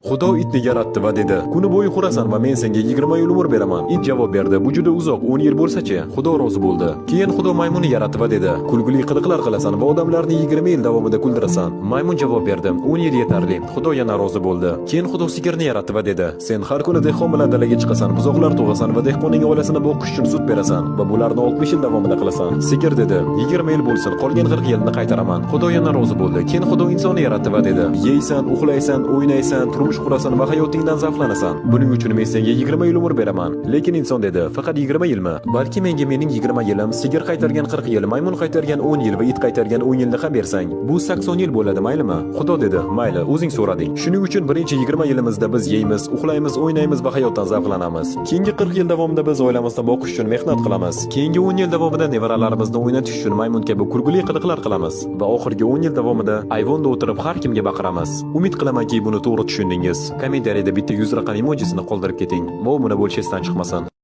Xudo itni yaratdi va dedi: "Kuni bo'yi xurasan va men senga 20 yil umr beraman." It javob berdi: "Bu juda uzoq, 10 yil bo'lsa-chi?" Xudo rozi bo'ldi. Keyin Xudo maymunni yaratdi va dedi: "Kulgili qiliqlar qilasan va odamlarni 20 yil davomida kuldirasan." Maymun javob berdi: "10 yil yetarli." Xudo yana rozi bo'ldi. Keyin Xudo sigirni yaratdi va dedi: "Sen har kuni dehqon bilan dalaga chiqasan, buzoqlar tug'asan va dehqonning oilasini boqish uchun sut berasan va bularni 60 yil davomida qilasan." Sigir dedi: "20 yil bo'lsin, qolgan 40 yilni qaytaraman." Xudo yana rozi bo'ldi. Keyin Xudo insonni yaratdi va dedi: "Yeysan, uxlaysan, o'ynaysan, turmush qurasan va hayotingdan zavqlanasan. Buning uchun men senga 20 yil umr beraman." Lekin inson dedi: "Faqat 20 yilmi? Balki menga mening 20 yilim, sigir qaytargan 40 yil, maymun qaytargan 10 yil va it qaytargan 10 yilni ham bersang, bu 80 yil bo'ladi, maylimi?" Xudo dedi: "Mayli, o'zing so'rading. Shuning uchun birinchi 20 yilimizda biz yeymiz, uxlaymiz, o'ynaymiz va hayotdan zavqlanamiz. Keyingi 40 yil davomida biz oilamizni boqish uchun mehnat qilamiz. Keyingi 10 yil davomida nevaralarimizni o'ynatish uchun maymun kabi kulgili qiliqlar qilamiz va oxirgi 10 yil davomida ayvonda o'tirib har kimga baqiramiz." Umid qilamanki, buni to'g'ri tushundingiz. Kommentariyada bitta 100 raqam emojisini qoldirib keting. Va obuna bo'lish esdan chiqmasin.